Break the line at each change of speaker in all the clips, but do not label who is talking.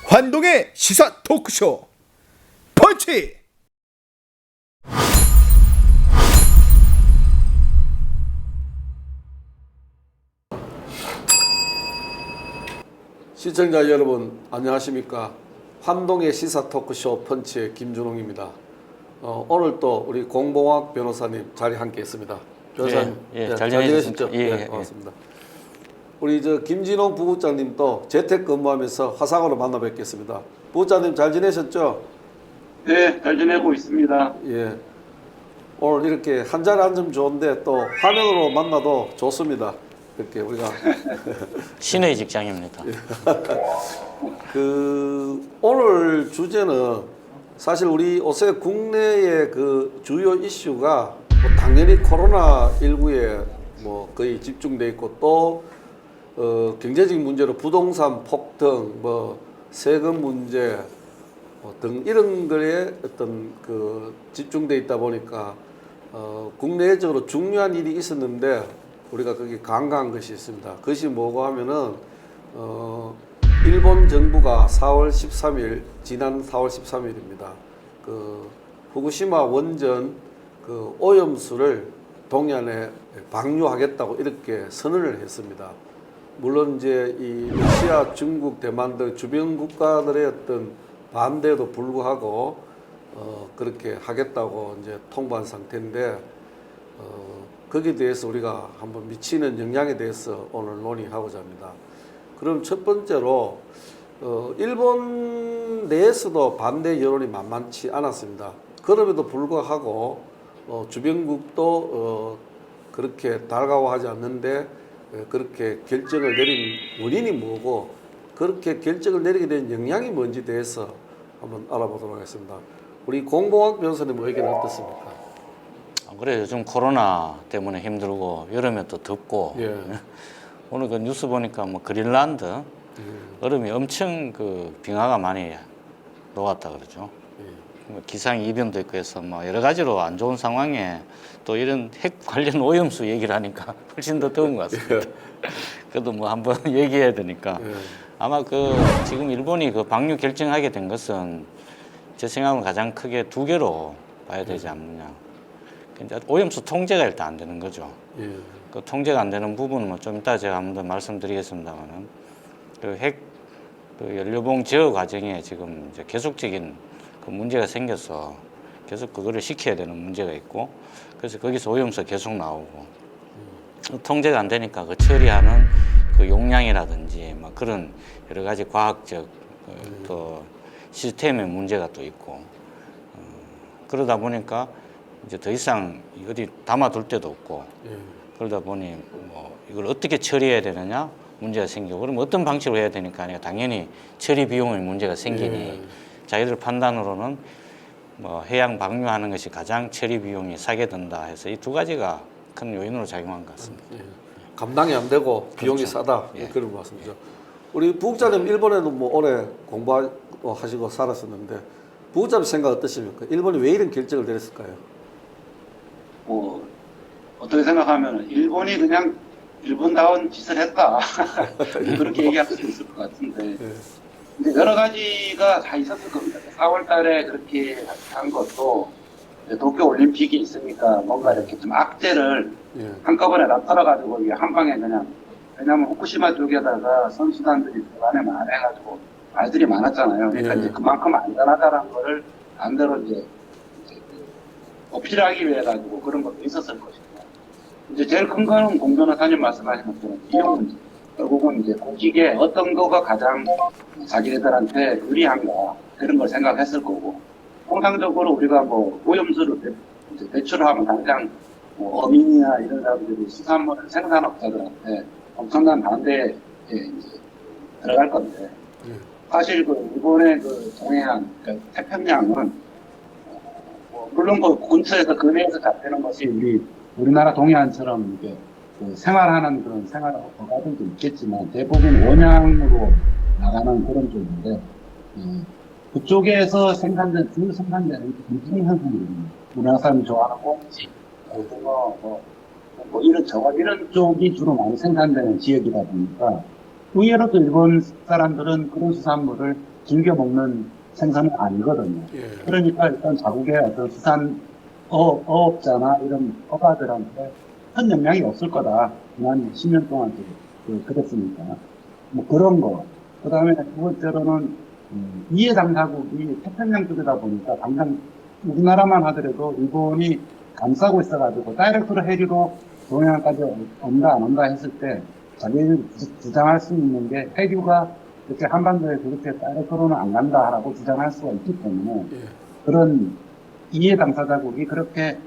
환동의 시사 토크쇼 펀치.
시청자 여러분 안녕하십니까. 환동의 시사 토크쇼 펀치의 김준홍입니다. 오늘 또 우리 공봉학 변호사님 자리 함께 했습니다. 변호사님
잘 지내셨죠?
고맙습니다. 우리 김진홍 부부장님도 재택근무하면서 화상으로 만나 뵙겠습니다. 부부장님 잘 지내셨죠?
네, 잘 지내고 있습니다.
예. 오늘 이렇게 한 자리 앉으면 좋은데 또 화면으로 만나도 좋습니다. 이렇게 우리가
신의 직장입니다.
오늘 주제는 사실 우리 요새 국내의 그 주요 이슈가 뭐 당연히 코로나19에 뭐 거의 집중돼 있고 또 경제적인 문제로 부동산 폭등, 뭐 세금 문제 등 이런 거에 어떤 그 집중돼 있다 보니까 국내적으로 중요한 일이 있었는데 우리가 거기 간과한 것이 있습니다. 그것이 뭐고 하면은 일본 정부가 4월 13일 지난 4월 13일입니다. 그 후쿠시마 원전 그 오염수를 동해안에 방류하겠다고 이렇게 선언을 했습니다. 물론 이제 이 러시아, 중국, 대만 등 주변 국가들의 어떤 반대에도 불구하고 그렇게 하겠다고 이제 통보한 상태인데 거기에 대해서 우리가 한번 미치는 영향에 대해서 오늘 논의하고자 합니다. 그럼 첫 번째로 일본 내에서도 반대 여론이 만만치 않았습니다. 그럼에도 불구하고 주변국도 그렇게 달가워하지 않는데 그렇게 결정을 내린 원인이 뭐고 그렇게 결정을 내리게 된 영향이 뭔지 대해서 한번 알아보도록 하겠습니다. 우리 공봉학 변호사님 의견은 어떻습니까?
그래 요즘 코로나 때문에 힘들고 여름에 또 덥고 오늘 그 뉴스 보니까 뭐 그린란드 얼음이 엄청 그 빙하가 많이 녹았다 그러죠. 뭐 기상 이변도 있고 해서 뭐 여러 가지로 안 좋은 상황에 또 이런 핵 관련 오염수 얘기를 하니까 훨씬 더 더운 것 같습니다. 그래도 뭐 한번 얘기해야 되니까 아마 그 지금 일본이 그 방류 결정하게 된 것은 제 생각은 가장 크게 두 개로 봐야 되지 않느냐. 이제 오염수 통제가 일단 안 되는 거죠. 그 통제가 안 되는 부분은 뭐 좀 이따 제가 한번 더 말씀드리겠습니다만은 그 핵 그 연료봉 제어 과정에 지금 이제 계속적인 그 문제가 생겨서 계속 그거를 시켜야 되는 문제가 있고 그래서 거기서 오염수가 계속 나오고 통제가 안 되니까 그 처리하는 그 용량이라든지 뭐 그런 여러 가지 과학적 또 시스템의 문제가 또 있고 그러다 보니까 이제 더 이상 어디 담아둘 데도 없고 그러다 보니 뭐 이걸 어떻게 처리해야 되느냐 문제가 생기고 그러면 어떤 방식으로 해야 되니까 당연히 처리 비용의 문제가 생기니 자기들 판단으로는 뭐 해양 방류하는 것이 가장 처리 비용이 싸게 든다 해서 이 두 가지가 큰 요인으로 작용한 것 같습니다.
감당이 안 되고 비용이
그렇죠.
싸다 그런 말씀이죠. 우리 부국장님 일본에도 뭐 오래 공부하시고 살았었는데 부국장님 생각 어떠십니까? 일본이 왜 이런 결정을 내렸을까요?
뭐 어떻게 생각하면 일본이 그냥 일본다운 짓을 했다 그렇게 얘기할 수 있을 것 같은데 근데 여러 가지가 다 있었을 겁니다. 4월달에 그렇게 한 것도 도쿄 올림픽이 있으니까 뭔가 이렇게 좀 악재를 한꺼번에 나타나가지고 이게 한 방에 그냥 왜냐하면 후쿠시마 쪽에다가 선수단들이 안에 많아가지고 말들이 많았잖아요. 그러니까 이제 그만큼 안전하다라는 거를 반대로 이제 어필하기 위해 가지고 그런 것도 있었을 것입니다. 이제 제일 큰 거는 공 변호사님 말씀하신 것처럼 비용 문제. 결국은 이제 공직에 어떤 거가 가장 자기네들한테 유리한가 그런 걸 생각했을 거고 통상적으로 우리가 뭐 오염수를 배출하면 당장 뭐 어민이나 이런 사람들이 수산물 생산업자들한테 엄청난 반대에 이제 들어갈 건데 사실 그 일본의 그 동해안, 그 태평양은 물론 그 근처에서 근해에서 잡히는 것이 우리나라 동해안처럼 이렇게 그 생활하는 그런 생활어가들도 있겠지만 대부분 원양으로 나가는 그런 쪽인데 그쪽에서 주로 생산되는 공통현상입니다. 우리나라 사람이 좋아하는 꽁치, 고등어, 뭐 이런 쪽이 주로 많이 생산되는 지역이다 보니까 의외로 또 일본 사람들은 그런 수산물을 즐겨 먹는 생선은 아니거든요.
예.
그러니까 일단 자국의 어떤 수산 어업자나 이런 어가들한테 큰 영향이 없을 거다. 지난 10년 동안 그랬으니까. 뭐 그런 거. 그 다음에 두 번째로는 이해 당사국이 태평양 쪽이다 보니까 당장 우리나라만 하더라도 일본이 감싸고 있어가지고 다이렉트로 해류로 동해안까지 온다 안 온다 했을 때 자기들이 주장할 수 있는 게 해류가 이렇게 한반도에 그렇게 다이렉트로는 안 간다라고 주장할 수가 있기 때문에
예.
그런 이해 당사자국이 그렇게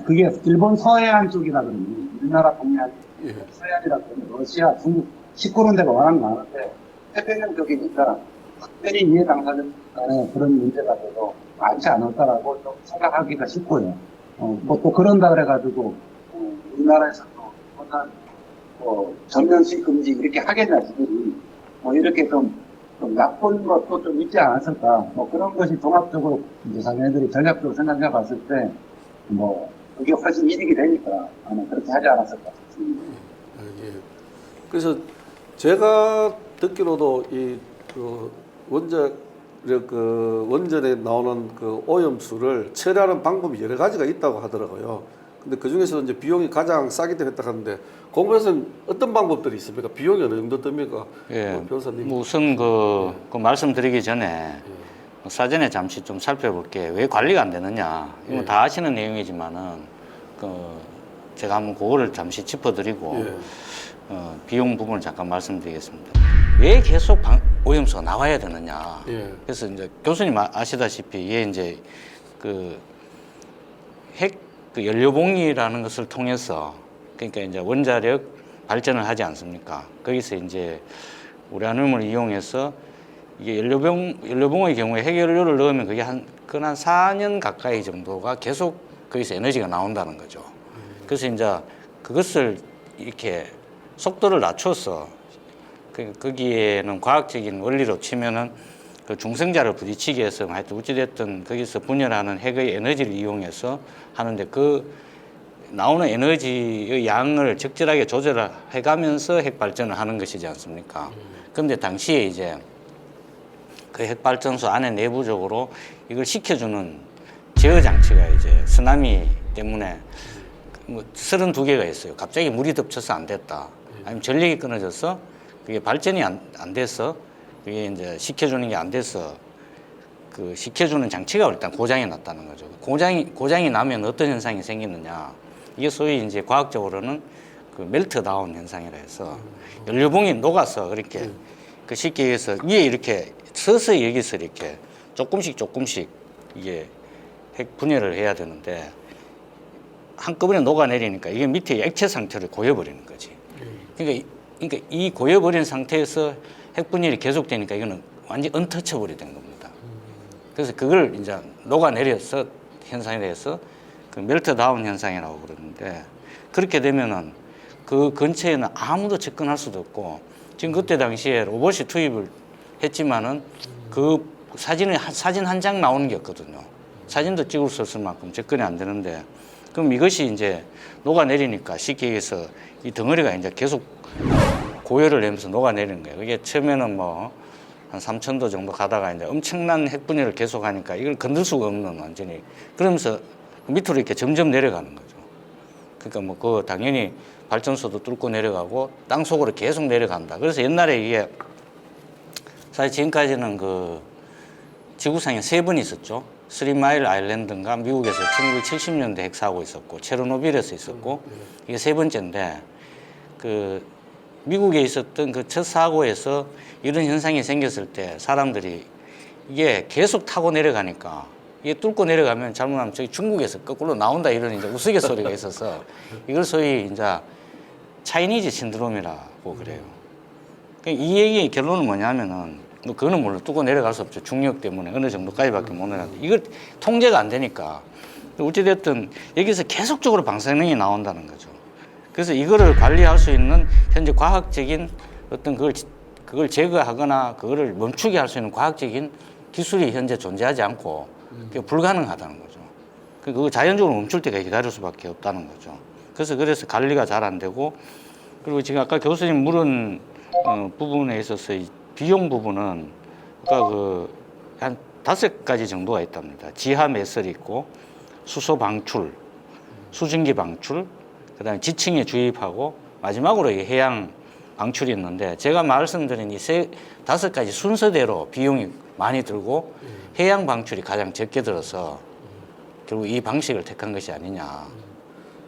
그게 일본 서해안 쪽이라 그러면 우리나라 동해안
예.
서해안이라 그러면 러시아, 중국 19군데가 워낙 많은데 태평양 쪽이니까 특별히 이해 당사자 간에 그런 문제가 돼도 많지 않을까라고 좀 생각하기가 쉽고요. 뭐 또 그런다 그래가지고 우리나라에서도 어떤 전면식 금지 이렇게 하겠냐 지들이 뭐 이렇게 좀 나쁜 것도 좀 있지 않았을까 뭐 그런 것이 종합적으로 이제 자기네들이 전략적으로 생각해 봤을 때 뭐 그게 훨씬 이득이 되니까 아마 그렇게 하지 않았을까 싶습니다.
예. 그래서 제가 듣기로도 원전에 나오는 그 오염수를 처리하는 방법이 여러 가지가 있다고 하더라고요. 근데 그 중에서 이제 비용이 가장 싸기 때문에 했다 하는데 공부에서는 어떤 방법들이 있습니까? 비용이 어느 정도 듭니까?
예.
변호사님.
우선 그 말씀드리기 전에 사전에 잠시 좀 살펴볼게. 왜 관리가 안 되느냐. 이거
예.
다 아시는 내용이지만은 제가 한번 그거를 잠시 짚어드리고
예.
비용 부분을 잠깐 말씀드리겠습니다. 왜 계속 오염수가 나와야 되느냐.
예.
그래서 이제 교수님 아시다시피 이게 이제 핵 연료봉이라는 것을 통해서 그러니까 이제 원자력 발전을 하지 않습니까? 거기서 이제 우라늄을 이용해서 이게 연료봉의 경우에 핵연료를 넣으면 그게 한 4년 가까이 정도가 계속 거기서 에너지가 나온다는 거죠. 그래서 이제 그것을 이렇게 속도를 낮춰서 거기에는 과학적인 원리로 치면은 그 중성자를 부딪히게 해서 하여튼 어찌됐든 거기서 분열하는 핵의 에너지를 이용해서 하는데 그 나오는 에너지의 양을 적절하게 조절해 가면서 핵 발전을 하는 것이지 않습니까? 그런데 당시에 이제 그 핵발전소 안에 내부적으로 이걸 식혀주는 제어 장치가 이제 쓰나미 때문에 뭐 32개가 있어요. 갑자기 물이 덮쳐서 안 됐다. 아니면 전력이 끊어져서 그게 발전이 안 돼서 그게 이제 식혀주는 게 안 돼서 그 식혀주는 장치가 일단 고장이 났다는 거죠. 고장이 나면 어떤 현상이 생기느냐. 이게 소위 이제 과학적으로는 그 멜트다운 현상이라 해서 연료봉이 녹아서 그렇게 그 쉽게 얘기해서 위에 이렇게 서서히 여기서 이렇게 조금씩 이게 핵 분열을 해야 되는데 한꺼번에 녹아내리니까 이게 밑에 액체 상태를 고여버리는 거지. 그러니까 이 고여버린 상태에서 핵 분열이 계속되니까 이거는 완전 언터처블이 된 겁니다. 그래서 그걸 이제 녹아내려서 현상에 대해서 그 멜트다운 현상이라고 그러는데 그렇게 되면은 그 근처에는 아무도 접근할 수도 없고 지금 그때 당시에 로봇이 투입을 했지만은 그 사진 한 장 나오는 게 없거든요. 사진도 찍을 수 없을 만큼 접근이 안 되는데 그럼 이것이 이제 녹아내리니까 쉽게 얘기해서 이 덩어리가 이제 계속 고열을 내면서 녹아내리는 거예요. 그게 처음에는 뭐 한 3,000도 정도 가다가 이제 엄청난 핵분열을 계속 하니까 이걸 건들 수가 없는 완전히 그러면서 밑으로 이렇게 점점 내려가는 거죠. 그러니까 뭐 그 당연히 발전소도 뚫고 내려가고 땅 속으로 계속 내려간다. 그래서 옛날에 이게 사실 지금까지는 그 지구상에 3번 있었죠. 3마일 아일랜드인가 미국에서 1970년대 핵사고 있었고 체르노빌에서 있었고 이게 3번째인데 그 미국에 있었던 그 첫 사고에서 이런 현상이 생겼을 때 사람들이 이게 계속 타고 내려가니까 이게 뚫고 내려가면 잘못하면 저기 중국에서 거꾸로 나온다 이런 이제 우스갯소리가 있어서 이걸 소위 이제 차이니즈 신드롬이라고 그래요. 그러니까 이 얘기의 결론은 뭐냐면은 그거는 물론 뚫고 내려갈 수 없죠. 중력 때문에 어느 정도까지밖에 못 내려가는데 이걸 통제가 안 되니까 어찌됐든 여기서 계속적으로 방사능이 나온다는 거죠. 그래서 이거를 관리할 수 있는 현재 과학적인 어떤 그걸 제거하거나 그거를 멈추게 할 수 있는 과학적인 기술이 현재 존재하지 않고 그게 불가능하다는 거죠. 그거 자연적으로 멈출 때가 기다릴 수밖에 없다는 거죠. 그래서 관리가 잘 안 되고 그리고 지금 아까 교수님 물은 부분에 있어서 이 비용 부분은 아까 한 5가지 정도가 있답니다. 지하 매설이 있고 수소 방출, 수증기 방출, 그다음에 지층에 주입하고 마지막으로 이 해양 방출이 있는데 제가 말씀드린 이 5가지 순서대로 비용이 많이 들고 해양 방출이 가장 적게 들어서 결국 이 방식을 택한 것이 아니냐.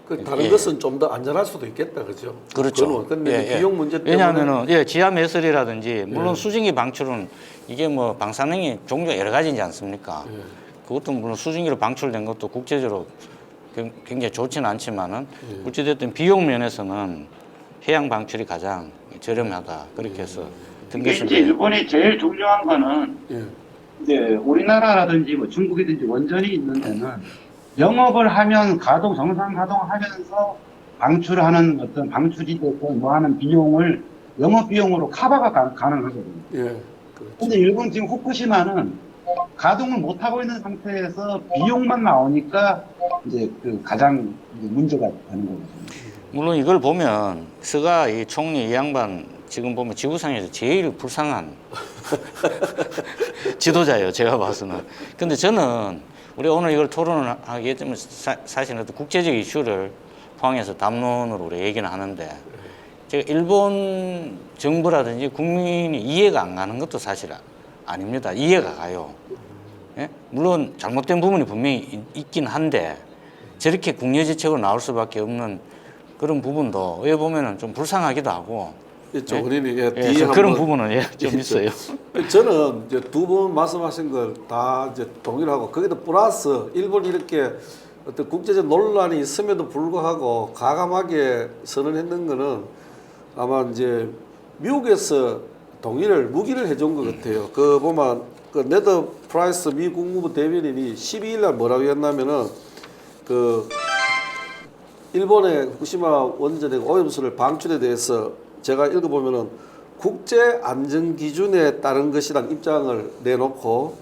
그 다른
예.
것은 좀 더 안전할 수도 있겠다, 그죠?
그렇죠.
근데 비용 문제 때문에
왜냐하면은 지하 매설이라든지 물론
예.
수증기 방출은 이게 뭐 방사능이 종류가 여러 가지이지 않습니까?
예.
그것도 물론 수증기로 방출된 것도 국제적으로 굉장히 좋지는 않지만은 어찌됐든 비용 면에서는 해양 방출이 가장 저렴하다 그렇게 해서 든
이게 이제
것인데
일본이 제일 중요한 거는
예.
이제 우리나라라든지 뭐 중국이든지 원전이 있는 데는 영업을 하면 정상 가동하면서 방출하는 어떤 방출이 됐고 뭐 하는 비용을 영업 비용으로 커버가 가능하거든요.
예. 그렇죠.
근데 일본 지금 후쿠시마는 가동을 못 하고 있는 상태에서 비용만 나오니까 이제 그 가장 이제 문제가 되는 거거든요.
물론 이걸 보면 스가 이 총리 이 양반 지금 보면 지구상에서 제일 불쌍한 지도자예요. 제가 봐서는. 근데 저는 우리가 오늘 이걸 토론을 하기 때문에 사실은 어떤 국제적 이슈를 포함해서 담론으로 우리가 얘기는 하는데 제가 일본 정부라든지 국민이 이해가 안 가는 것도 사실 아닙니다. 이해가 가요. 예? 물론 잘못된 부분이 분명히 있긴 한데 저렇게 국려지책으로 나올 수밖에 없는 그런 부분도 어떻게 보면은 좀 불쌍하기도 하고
있죠.
예?
우리는
예, 그런 부분은 좀
있죠.
있어요.
저는 이제 두 분 말씀하신 걸 다 이제 동일하고 거기다 플러스 일본이 이렇게 어떤 국제적 논란이 있음에도 불구하고 가감하게 선언했는 거는 아마 이제 미국에서 동의를 무기를 해준 것 같아요. 그 보면 그 네더 프라이스 미 국무부 대변인이 12일 날 뭐라고 했냐면은 그 일본의 후쿠시마 원전의 오염수를 방출에 대해서 제가 읽어보면은 국제 안전 기준에 따른 것이라는 입장을 내놓고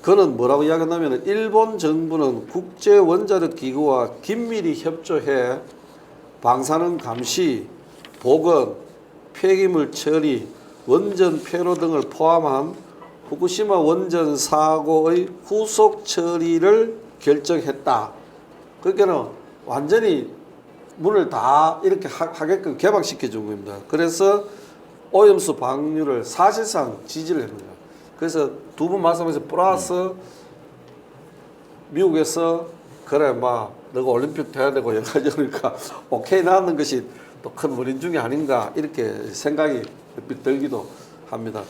그는 뭐라고 이야기하냐면은 일본 정부는 국제 원자력 기구와 긴밀히 협조해 방사능 감시, 보건, 폐기물 처리, 원전 폐로 등을 포함한 후쿠시마 원전 사고의 후속 처리를 결정했다. 그러니까는 완전히 문을 다 이렇게 하게끔 개방시켜 준 겁니다. 그래서 오염수 방류를 사실상 지지를 합니다. 그래서 두 분 말씀하신 플러스 미국에서 그래 막 너가 올림픽 돼야 되고 여러 가지 그러니까 오케이 나왔는 것이 또 큰 원인 중에 아닌가 이렇게 생각이 들기도 합니다.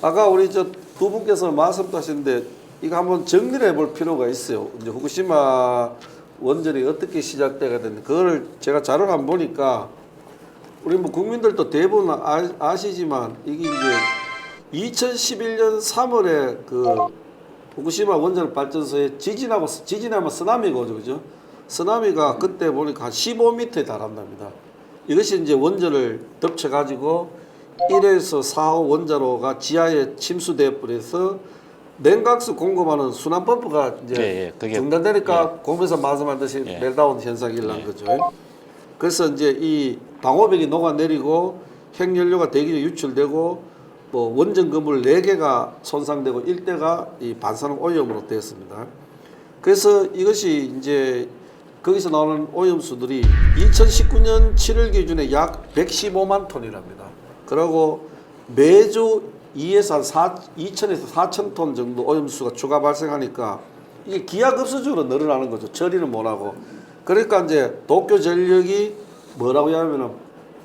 아까 우리 저 두 분께서 말씀도 하셨는데 이거 한번 정리를 해볼 필요가 있어요. 이제 후쿠시마 원전이 어떻게 시작되게 됐는데 그거를 제가 자료를 한번 보니까 우리 뭐 국민들도 대부분 아시지만 이게 이제 2011년 3월에 그 후쿠시마 원전 발전소에 지진하면 쓰나미가 오죠, 그죠? 쓰나미가 그때 보니까 한 15m에 달한답니다. 이것이 이제 원전을 덮쳐가지고 1에서 4호 원자로가 지하에 침수되어 버려서 냉각수 공급하는 순환 펌프가 이제 중단되니까 공에서 말씀하듯이 멜다운 현상이 일어난 거죠. 그래서 이제 이 방호벽이 녹아내리고 핵연료가 대기로 유출되고 뭐 원전 건물 4개가 손상되고 일대가 이 반사능 오염으로 되었습니다. 그래서 이것이 이제 거기서 나오는 오염수들이 2019년 7월 기준에 약 115만 톤이랍니다. 그리고 매주 2천에서 4천 톤 정도 오염수가 추가 발생하니까 이게 기하급수적으로 늘어나는 거죠. 처리는 못하고. 그러니까 이제 도쿄전력이 뭐라고 하냐면은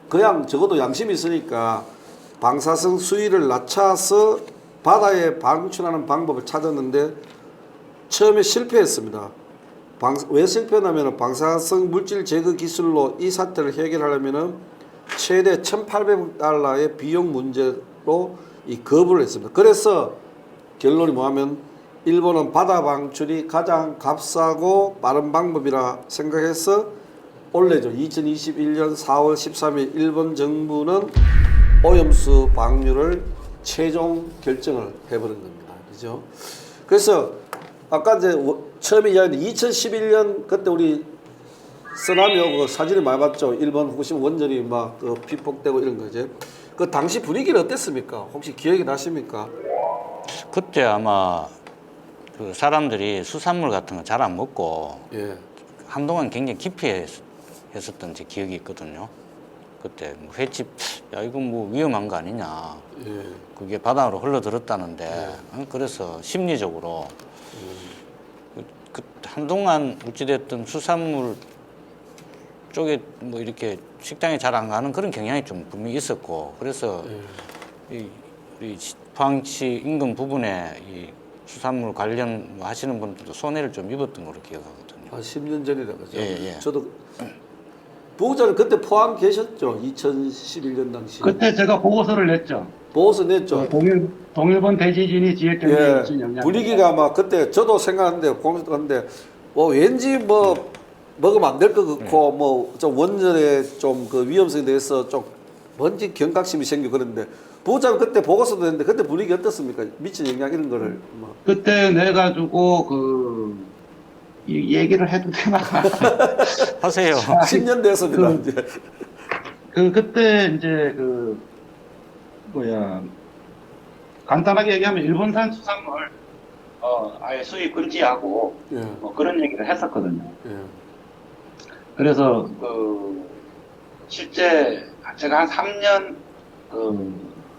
그냥 적어도 양심이 있으니까 방사성 수위를 낮춰서 바다에 방출하는 방법을 찾았는데 처음에 실패했습니다. 왜 실패하냐면 방사성 물질 제거 기술로 이 사태를 해결하려면 최대 1,800달러의 비용 문제로 이 거부를 했습니다. 그래서 결론이 뭐하면 일본은 바다 방출이 가장 값싸고 빠른 방법이라 생각해서 올해죠. 2021년 4월 13일 일본 정부는 오염수 방류를 최종 결정을 해버린 겁니다. 그죠? 그래서 아까 이제 처음에 이야기한 2011년 그때 우리 쓰나미 오고 사진을 많이 봤죠. 일본 후쿠시마 원전이 막 피폭되고 이런 거죠. 그 당시 분위기는 어땠습니까? 혹시 기억이 나십니까?
그때 아마 그 사람들이 수산물 같은 거 잘 안 먹고
예.
한동안 굉장히 했었던 제 기억이 있거든요. 그때 뭐 횟집, 야 이건 뭐 위험한 거 아니냐.
예.
그게 바다로 흘러들었다는데 그래서 심리적으로 한동안 어찌됐든 수산물 쪽에 뭐 이렇게 식당에 잘 안 가는 그런 경향이 좀 분명히 있었고 그래서 이 포항시 인근 부분에 이 수산물 관련 뭐 하시는 분들도 손해를 좀 입었던 걸로 기억하거든요.
한 10년 전이라 그죠?
예.
저도 보호자는 그때 포항 계셨죠? 2011년 당시.
그때 제가 보고서를 냈죠.
보고서 냈죠?
동일본 대지진이 지역 경제에 미친
예.
영향.
분위기가 막 그때 저도 생각하는데 보면서 왠지 뭐 먹으면 안 될 것 같고 뭐 좀 원전의 좀 그 위험성에 대해서 좀 뭔지 경각심이 생기고 그런데 보호자는 그때 보고서도 냈는데 그때 분위기 어떻습니까? 미친 영향 이런 거를 뭐.
그때 내 가지고 이 얘기를 해도 되나?
하세요.
10년 됐습니다. 이제.
그때 이제 간단하게 얘기하면 일본산 수산물 아예 수입 금지하고
예.
뭐 그런 얘기를 했었거든요.
예.
그래서 실제 제가 한 3년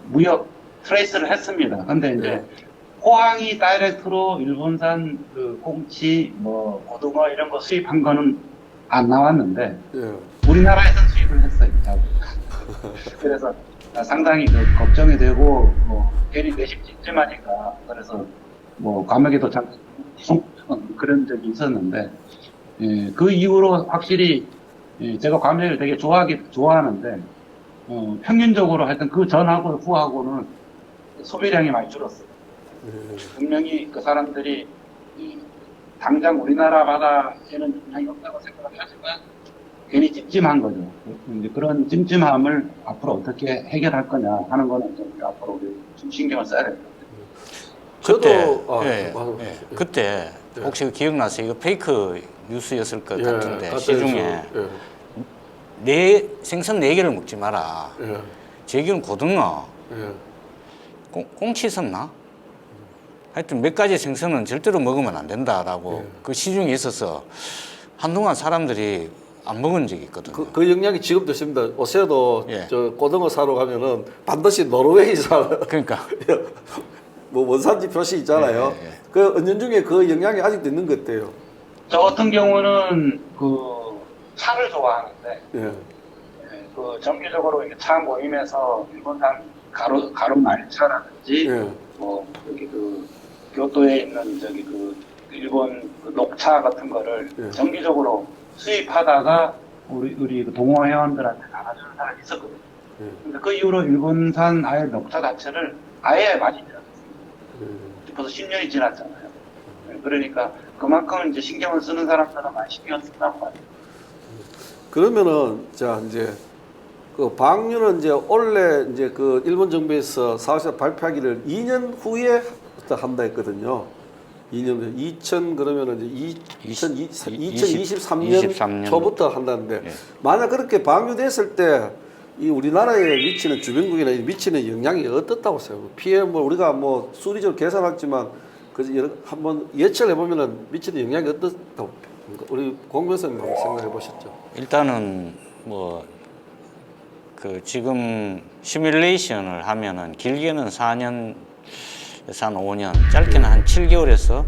무역 트레이스를 했습니다. 근데 이제 포항이 다이렉트로 일본산 꽁치, 뭐 고등어 이런 거 수입한 거는 안 나왔는데
예.
우리나라에서 수입을 했어요. 그래서 상당히 걱정이 되고 괜히 내심 찜찜하니까 그래서 뭐 감옥에도 잠깐 그런 적이 있었는데 그 이후로 확실히 제가 과메기를 되게 좋아하는데 평균적으로 하여튼 그 전하고 후하고는 소비량이 많이 줄었어요. 분명히 그 사람들이 당장 우리나라 바다에는 영향이 없다고 생각을 하지만 괜히 찜찜한 거죠. 이제 그런 찜찜함을 앞으로 어떻게 해결할 거냐 하는 거는 좀 앞으로 좀 신경을 써야 될 것 같아요.
저도
그때 혹시 기억나세요? 이거 페이크 뉴스였을 것 같은데 시중에 생선 4개를 먹지 마라. 제기는 고등어, 꽁치 있었나? 하여튼 몇 가지 생선은 절대로 먹으면 안 된다라고 그 시중에 있어서 한동안 사람들이 안 먹은 적이 있거든요.
그 영향이 지금도 있습니다. 요새도 저 고등어 사러 가면은 반드시 노르웨이산
그러니까
뭐 원산지 표시 있잖아요. 그 은연중에 그 영향이 아직도 있는 것 같아요.
저 같은 경우는 차를 좋아하는데 정기적으로 이렇게 차 모임에서 일본산 가루 말차라든지 뭐 여기 교토에 있는 일본 녹차 같은 거를 정기적으로 수입하다가 우리 동호 회원들한테 나눠주는 사람이 있었거든요. 근데 그 이후로 일본산 아예 녹차 자체를 아예 마시지 않았습니다. 벌써 10년이 지났잖아요. 그러니까 그만큼 이제 신경을 쓰는 사람들은 많이 신경 쓴다고 봐요.
그러면은 자 이제 그 방류는 이제 원래 이제 그 일본 정부에서 사실상 발표하기를 2년 후에 한다 했거든요. 2년 후에 2000 그러면은 이제 2023년 초부터 한다는데 만약 그렇게 방류됐을 때 이 우리나라에 미치는 주변국이나 미치는 영향이 어떻다고 생각해요? 피해 뭐 우리가 뭐 수리적으로 계산했지만 그 한번 예측을 해보면은 미치는 영향이 어떻다고 우리 공 변호사님 한번 생각해 보셨죠?
일단은 뭐 그 지금 시뮬레이션을 하면은 길게는 4년에서 한 5년, 짧게는 한 7개월에서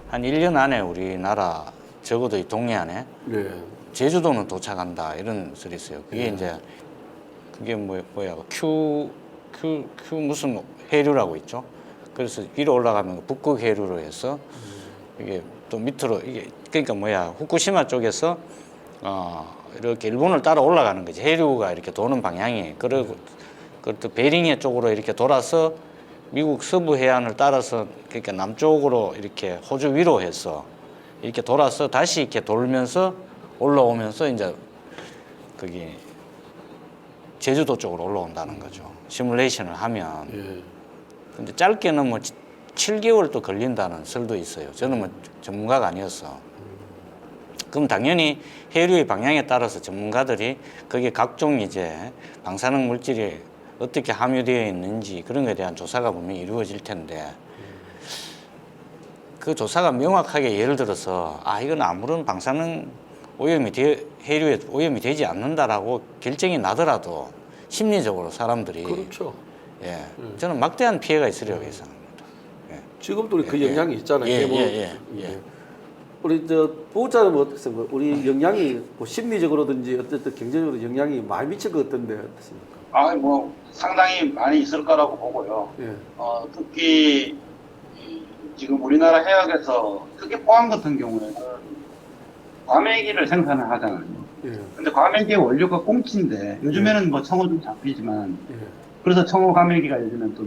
한 1년 안에 우리나라 적어도 이 동해안에 제주도는 도착한다 이런 소리 있어요. 그게 이제 그게 뭐야 Q 무슨 해류라고 있죠. 그래서 위로 올라가면 북극 해류로 해서 이게 또 밑으로 이게 그러니까 후쿠시마 쪽에서 이렇게 일본을 따라 올라가는 거지. 해류가 이렇게 도는 방향이. 그리고 또 베링해 쪽으로 이렇게 돌아서 미국 서부 해안을 따라서 그러니까 남쪽으로 이렇게 호주 위로 해서 이렇게 돌아서 다시 이렇게 돌면서 올라오면서 이제 거기 제주도 쪽으로 올라온다는 거죠. 시뮬레이션을 하면. 근데 짧게는 뭐 7개월도 걸린다는 설도 있어요. 저는 뭐 전문가가 아니어서. 그럼 당연히 해류의 방향에 따라서 전문가들이 거기에 각종 이제 방사능 물질이 어떻게 함유되어 있는지 그런 것에 대한 조사가 분명히 이루어질 텐데 그 조사가 명확하게 예를 들어서 이건 아무런 방사능 해류에 오염이 되지 않는다라고 결정이 나더라도 심리적으로 사람들이
그렇죠.
예, 저는 막대한 피해가 있으리라고 예상합니다.
지금도 우리 그 영향이 있잖아요.
예,
뭐,
예, 예.
우리 보호자는 어떻습니까? 우리 영향이 뭐 심리적으로든지 어쨌든 경제적으로 영향이 많이 미칠 것 같던데 어떻습니까?
뭐 상당히 많이 있을 거라고 보고요.
예.
특히 지금 우리나라 해역에서 특히 포항 같은 경우에는 과메기를 생산을 하잖아요.
예.
근데 과메기의 원료가 꽁치인데 요즘에는 뭐 청어 좀 잡히지만
예.
그래서 청어 과메기가 요즘엔 또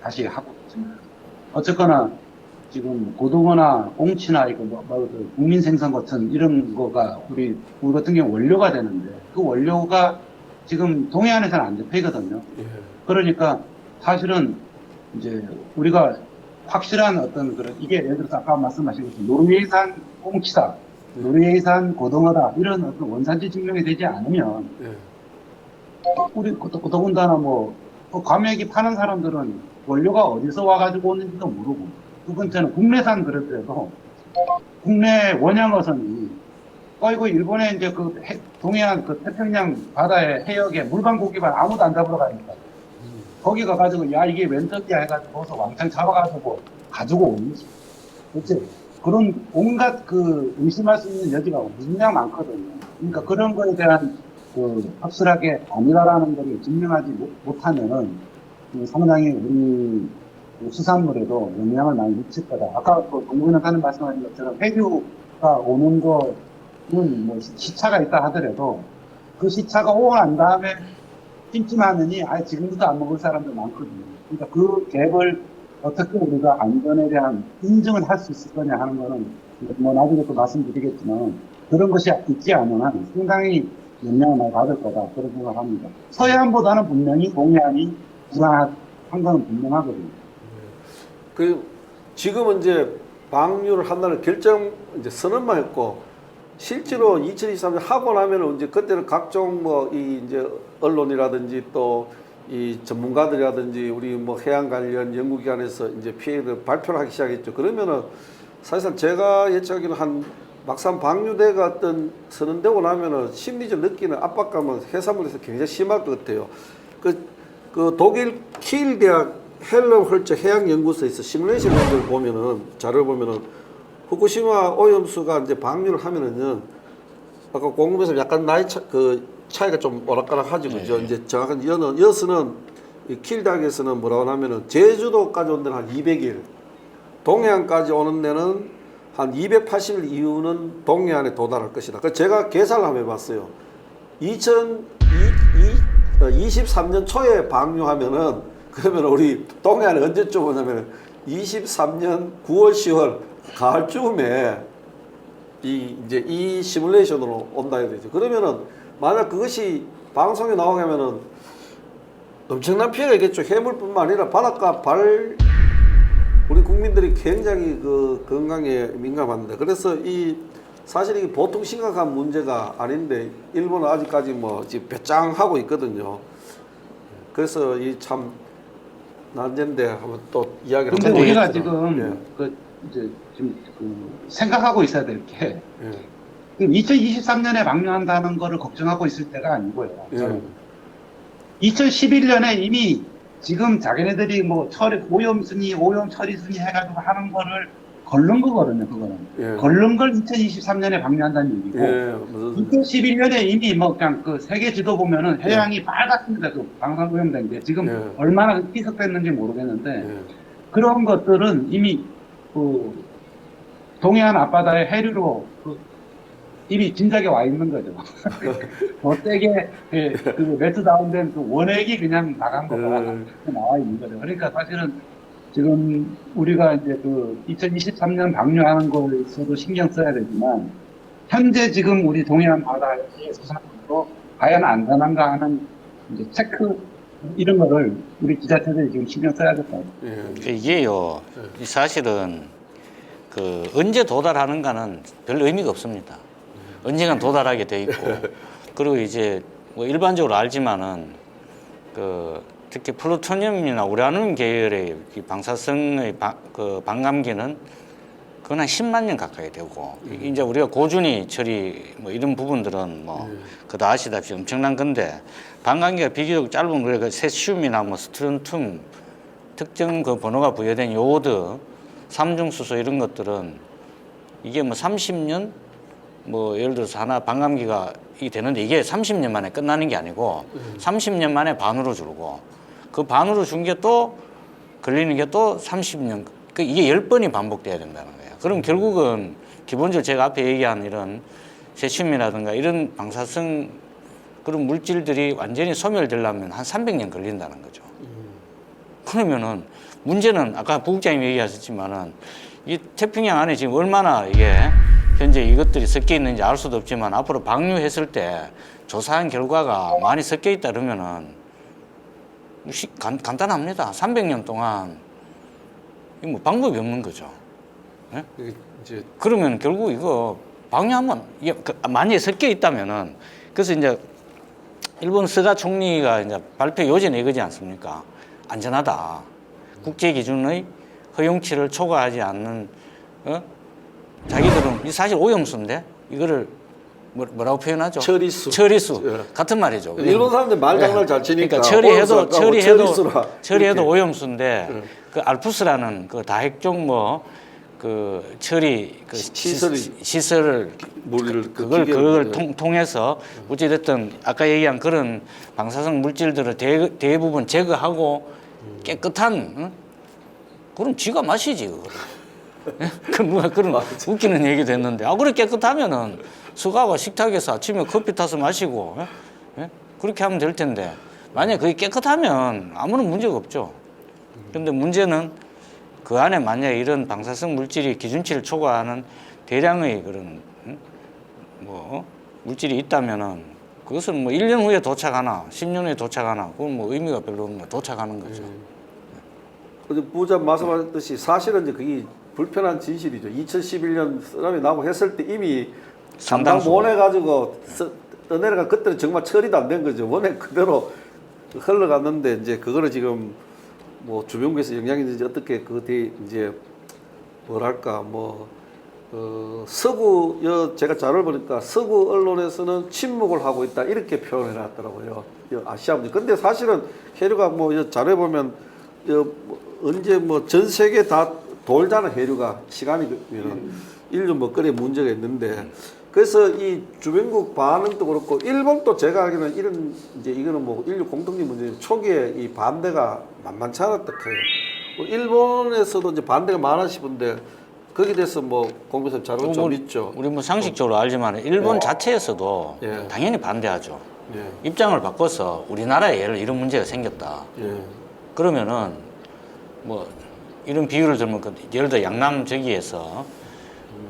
다시 하고 있지만 어쨌거나 지금 고등어나 꽁치나 이거 그 국민 생선 같은 이런 거가 우리 같은 경우 원료가 되는데 그 원료가 지금 동해안에서는 안 잡히거든요.
예.
그러니까 사실은 이제 우리가 확실한 어떤 그런 이게 예를 들어서 아까 말씀하신 것처럼 노르웨이산 꽁치다, 노르웨이산 고등어다 이런 어떤 원산지 증명이 되지 않으면
예.
우리 더군다나 과메기 파는 사람들은 원료가 어디서 와가지고 오는지도 모르고 두 번째는 국내산 그릇들도 국내 원양어선이 거의 일본의 이제 동해안 태평양 바다의 해역에 물방 고기만 아무도 안 잡으러 가니까 거기 가가지고 야 이게 웬떡이야 해가지고 거기서 왕창 잡아가지고 가지고 오는 거지. 그치? 그런 온갖 의심할 수 있는 여지가 무지장 많거든요. 그러니까 그런 거에 대한 확실하게 아니라라는 걸 증명하지 못하면은 상당히 우리 수산물에도 영향을 많이 미칠 거다. 아까 동문은 하는 말씀하신 것처럼 해류가 오는 거는 뭐 시차가 있다 하더라도 그 시차가 오고 난 다음에 찜찜하느니 지금부터 안 먹을 사람들 많거든요. 그러니까 그 갭을 어떻게 우리가 안전에 대한 인증을 할 수 있을 거냐 하는 거는 뭐 나중에 또 말씀드리겠지만 그런 것이 있지 않은 한 상당히 영향을 많이 받을 거다 그런 생각합니다. 서해안보다는 분명히 동해안이 불안한 건 분명하거든요.
지금은 이제 방류를 한다는 이제 선언만 했고 실제로 2023년 하고 나면은 이제 그때는 각종 이제 언론이라든지 또 이 전문가들이라든지 우리 해양 관련 연구기관에서 이제 피해를 발표를 하기 시작했죠. 그러면은 사실상 제가 예측하기는 막상 방류대가 어떤 선언되고 나면은 심리적 느끼는 압박감은 해산물에서 굉장히 심할 것 같아요. 그 독일 키일 대학 헬러 헐처 해양연구소에서 시뮬레이션 을 보면은 자료를 보면은 후쿠시마 오염수가 이제 방류를 하면은요 아까 공급에서 약간 차이가 좀 오락가락하지 그죠? 이제 정확한 여수는 키일 대학에서는 뭐라고 하면은 제주도까지 온 데는 한 200일, 동해안까지 오는 데는 한 280일 이후는 동해안에 도달할 것이다. 그래서 제가 계산을 한번 해봤어요. 2023년 초에 방류하면은 그러면 우리 동해안에 언제쯤 오냐면 23년 9월, 10월 가을쯤에 이제 이 시뮬레이션으로 온다 해야 되죠. 그러면은 만약 그것이 방송에 나오면은 엄청난 피해가 있겠죠. 해물뿐만 아니라 바닷가 우리 국민들이 굉장히 건강에 민감합니다. 그래서 사실 이게 보통 심각한 문제가 아닌데 일본은 아직까지 지금 배짱하고 있거든요. 그래서 참 난제인데 한번 또 이야기를
근데 우리가
해보겠습니다.
지금 생각하고 있어야 될 게 2023년에 방류한다는 거를 걱정하고 있을 때가 아니고요. 2011년에 이미 지금 자기네들이 오염 처리 순위 해가지고 하는 거를 걸른 거거든요, 그거는. 걸른 걸 2023년에 방류한다는 얘기고. 2011년에 이미 그냥 세계 지도 보면은 해양이 빨갛습니다. 방사오염된 게. 지금 얼마나 희석됐는지 모르겠는데. 그런 것들은 이미 동해안 앞바다의 해류로 이미 진작에 와 있는 거죠. 더 세게 매트 다운된 원액이 그냥 나간 거가 나와 있는 거죠. 그러니까 사실은 지금 우리가 이제 2023년 방류하는 거에서도 신경 써야 되지만 현재 지금 우리 동해안 바다의 수산물도 과연 안전한가 하는 이제 체크 이런 거를 우리 지자체들이 지금 신경 써야 될 것 같아요.
이게요, 사실은 언제 도달하는가는 별 의미가 없습니다. 언젠간 도달하게 돼 있고, 그리고 이제 일반적으로 알지만은 특히 플루토늄이나 우라늄 계열의 이 방사성의 반감기는 그건 한 10만 년 가까이 되고 이제 우리가 고준위 처리 뭐 이런 부분들은 뭐 그도 아시다시피 엄청난 건데 반감기가 비교적 짧은 우리가 세슘이나 뭐 스트론튬 특정 그 번호가 부여된 요오드, 삼중수소 이런 것들은 이게 뭐 30년 뭐 예를 들어서 하나 반감기가 이 되는데 이게 30년 만에 끝나는 게 아니고 30년 만에 반으로 줄고 그 반으로 준 게 또 걸리는 게 또 30년 이게 10번이 반복돼야 된다는 거예요. 그럼 결국은 기본적으로 제가 앞에 얘기한 이런 세슘이라든가 이런 방사성 그런 물질들이 완전히 소멸되려면 한 300년 걸린다는 거죠. 그러면은 문제는 아까 부국장님 얘기하셨지만은 이 태평양 안에 지금 얼마나 이게 현재 이것들이 섞여 있는지 알 수도 없지만 앞으로 방류했을 때 조사한 결과가 많이 섞여 있다 그러면은 간단합니다. 300년 동안 뭐 방법이 없는 거죠. 네?
이제
그러면 결국 이거 방류하면 이게 만약에 섞여 있다면은 그래서 이제 일본 스가 총리가 이제 발표 요지 내거지 않습니까? 안전하다. 국제 기준의 허용치를 초과하지 않는 자기들은 사실 오염수인데 이거를 뭐라고 표현하죠?
처리수.
처리수.
예.
같은 말이죠.
일본 사람들 말장난 잘 치니까
그러니까
처리해도
처리해도 오염수인데 그 알프스라는 그 다핵종 그 처리 시설을 그걸 통해서 어찌됐든 아까 얘기한 그런 방사성 물질들을 대부분 제거하고 깨끗한 그럼 쥐가 마시지 그거를. 그 누가 그런 웃기는 얘기도 했는데 그래 깨끗하면은 수가가 식탁에서 아침에 커피 타서 마시고 그렇게 하면 될 텐데 만약에 그게 깨끗하면 아무런 문제가 없죠. 근데 문제는 그 안에 만약에 이런 방사성 물질이 기준치를 초과하는 대량의 그런 물질이 있다면은 그것은 뭐 1년 후에 도착하나 10년 후에 도착하나 그건 뭐 의미가 별로 없는 거 도착하는 거죠.
근데 부장 말씀하셨듯이 사실은 이제 그게 불편한 진실이죠. 2011년 쓰나미 나고 했을 때 이미 상당 보내가지고 떠내려가 그때는 정말 처리도 안 된 거죠. 원액 그대로 흘러갔는데 이제 그거를 지금 뭐 주변국에서 영향이 있는지 어떻게 이제 뭐랄까 서구 제가 자료를 보니까 서구 언론에서는 침묵을 하고 있다 이렇게 표현해 놨더라고요. 아시아 문제. 근데 사실은 해류가 뭐 자료에 보면 언제 전 세계 다 돌잖아 해류가 시간이 인류 먹거리에 문제가 있는데 그래서 이 주변국 반응도 그렇고 일본도 제가 알기로는 이거는 뭐 인류 공통적 문제 초기에 이 반대가 만만치 않았다 해요. 일본에서도 이제 반대가 많으시던데 거기에 대해서 뭐 공부선 자료 좀 있죠.
우리 뭐 상식적으로 알지만 일본 자체에서도 당연히 반대하죠. 입장을 바꿔서 우리나라에 이런 문제가 생겼다. 그러면은 뭐 이런 비유를 들면 예를 들어 양남 저기에서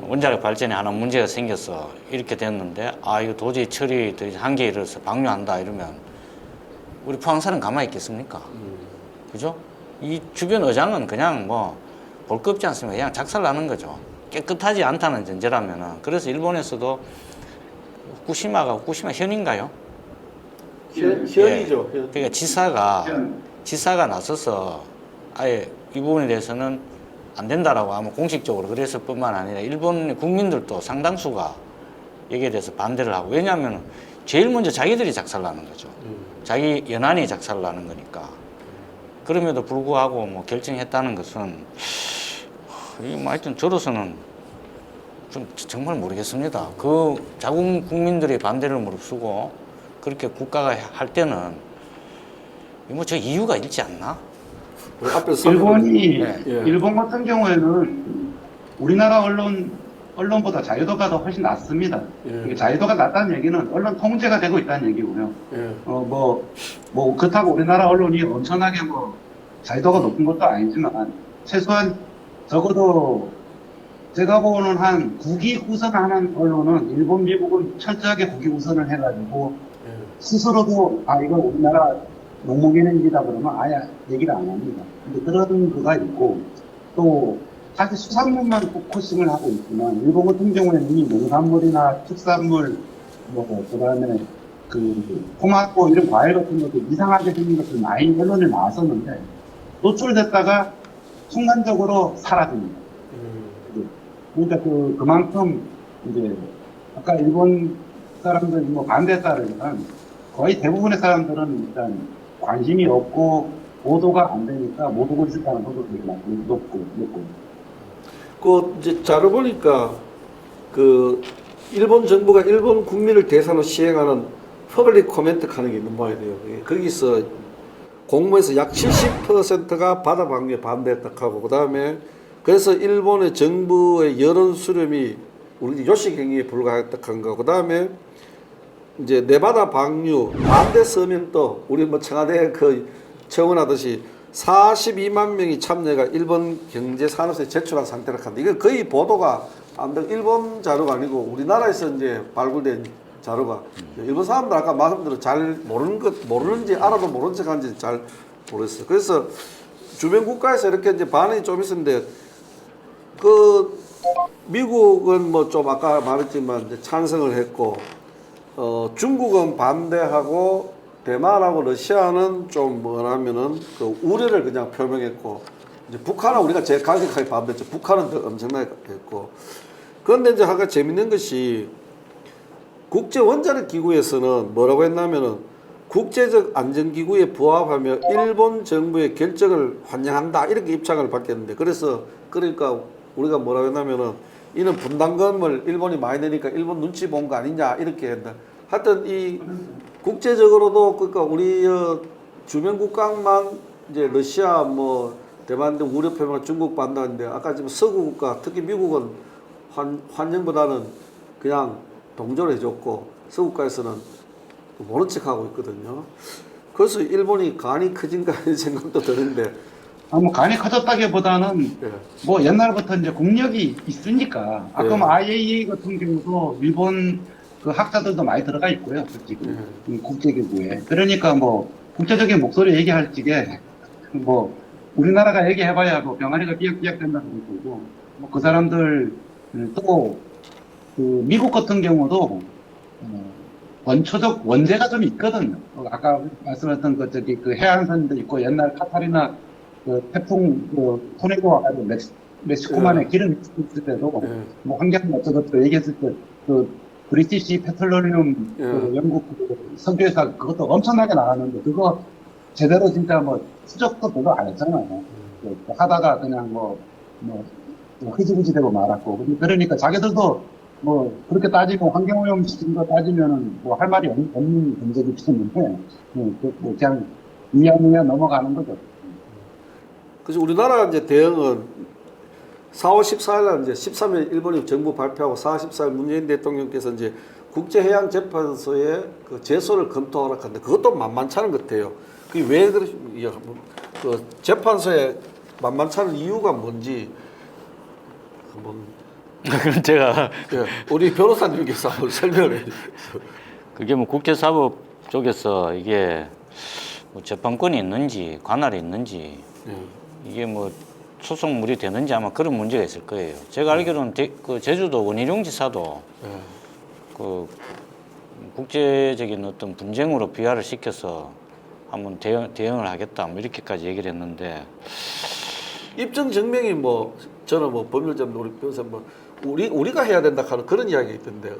원자력 발전에 하나 문제가 생겨서 이렇게 됐는데 이거 도저히 처리 한계에 이르러서 방류한다 이러면 우리 포항사는 가만히 있겠습니까? 그죠? 이 주변 어장은 그냥 뭐 볼 거 없지 않습니까? 그냥 작살나는 거죠. 깨끗하지 않다는 전제라면은. 그래서 일본에서도 후쿠시마 현인가요?
현이죠.
그러니까 지사가 나서서 아예 이 부분에 대해서는 안 된다라고 아마 공식적으로 그랬을 뿐만 아니라 일본 국민들도 상당수가 여기에 대해서 반대를 하고 왜냐하면 제일 먼저 자기들이 작살나는 거죠. 자기 연안이 작살나는 거니까. 그럼에도 불구하고 뭐 결정했다는 것은 뭐 하여튼 저로서는 좀 정말 모르겠습니다. 그 자국 국민들의 반대를 무릅쓰고 그렇게 국가가 할 때는 뭐 저 이유가 있지 않나?
일본 같은 경우에는 우리나라 언론보다 자유도가 더 훨씬 낮습니다. 자유도가 낮다는 얘기는 언론 통제가 되고 있다는 얘기고요. 그렇다고 우리나라 언론이 엄청나게 자유도가 높은 것도 아니지만 최소한 적어도 제가 보는 한 국위 우선하는 언론은 일본, 미국은 철저하게 국위 우선을 해가지고 스스로도 이거 우리나라 농목에너지다 그러면 아예 얘기를 안 합니다. 근데 그런 거가 있고 또 사실 수산물만 포커싱을 하고 있지만 일본 같은 경우에는 이 농산물이나 특산물 그다음에 토마토 이런 과일 같은 것도 이상하게 생긴 것들 많이 언론에 나왔었는데 노출됐다가 순간적으로 사라집니다. 그러니까 그만큼 이제 아까 일본 사람들 뭐 반대에 따르면 거의 대부분의 사람들은 일단 관심이 없고 보도가 안 되니까 못 오고 있을 가능성도 되게 높고.
그 이제 자료 보니까 그 일본 정부가 일본 국민을 대상으로 시행하는 퍼블릭 코멘트 하는 게 있는 모양이에요. 거기서 공무에서 약 70%가 바다 방류에 반대했다 하고 그다음에 그래서 일본의 정부의 여론 수렴이 우리 요식 행위에 불과했다 한 거. 그다음에 이제 내바다 방류 반대 서명도 우리 뭐 청와대 그 청원하듯이 42만 명이 참여가 일본 경제 산업에 제출한 상태라 한다. 이거 거의 보도가 안 돼. 일본 자료가 아니고 우리나라에서 이제 발굴된 자료가 일본 사람들 아까 말씀대로 잘 모르는지 알아도 모른 척하는지 잘 모르겠어요. 그래서 주변 국가에서 이렇게 이제 반응이 좀 있었는데 그 미국은 뭐 좀 아까 말했지만 이제 찬성을 했고 중국은 반대하고 대만하고 러시아는 좀 뭐냐면은 그 우려를 그냥 표명했고 이제 북한은 우리가 제일 강력하게 반대했죠. 북한은 더 엄청나게 했고 그런데 이제 아까 재밌는 것이 국제 원자력 기구에서는 뭐라고 했냐면은 국제적 안전기구에 부합하며 일본 정부의 결정을 환영한다 이렇게 입장을 밝혔는데 그래서 그러니까 우리가 뭐라고 했냐면은 이는 분담금을 일본이 많이 내니까 일본 눈치 본 거 아니냐 이렇게 했는데 하여튼 이 국제적으로도 그러니까 우리 주변 국가만 이제 러시아 뭐 대만 등 우려 표명한 중국 반대하는데 아까 지금 서구 국가 특히 미국은 환영보다는 그냥 동조를 해줬고 서구국가에서는 모른 척하고 있거든요. 그래서 일본이 간이 커진가 이런 생각도 드는데
뭐 간이 커졌다기보다는
예.
뭐 옛날부터 이제 국력이 있으니까 아까 뭐 IAEA 같은 경우도 일본 그 학자들도 많이 들어가 있고요. 지금 국제기구에. 그러니까 뭐 국제적인 목소리 얘기할 적에 뭐 우리나라가 얘기해봐야 뭐 병아리가 삐약삐약 된다는 거고 뭐 그 사람들 또 그 미국 같은 경우도 원초적 원죄가 좀 있거든요. 아까 말씀하셨던 그 저기 그 해안선도 있고 옛날 카타리나 그 태풍 그 토네이도 와가지고 멕시코만에 기름 있을 때도 뭐 환경 어쩌고저쩌고 얘기했을 때 그 브리티시 페트롤리움 그 영국 그 석유회사 그것도 엄청나게 나왔는데 그거 제대로 진짜 뭐 수적도 별로 안 했잖아요. 하다가 그냥 뭐 흐지부지 되고 말았고 그러니까 자기들도 뭐 그렇게 따지고 환경오염 시킨 거 따지면은 뭐 할 말이 없는 문제기 때문에 뭐 그냥 위야무야 넘어가는 거죠.
그래서 우리나라 이제 대응은 4월 14일 날 이제 13일 일본이 정부 발표하고 4월 14일 문재인 대통령께서 이제 국제해양재판소에 그 제소를 검토하라 하는데 그것도 만만치 않은 것 같아요. 그게 왜 그 재판소에 만만치 않은 이유가 뭔지 한번
그건 제가
우리 변호사님께서 한번 설명을 해주세요.
그게 뭐 국제사법 쪽에서 이게 뭐 재판권이 있는지 관할이 있는지 이게 뭐 소송물이 되는지 아마 그런 문제가 있을 거예요. 제가 알기로는 그 제주도 원희룡 지사도 그 국제적인 어떤 분쟁으로 비화를 시켜서 한번 대응을 하겠다 뭐 이렇게까지 얘기를 했는데
입증 증명이 뭐 저는 뭐 법률자들 우리 변호사 뭐 우리가 해야 된다 하는 그런 이야기가 있던데.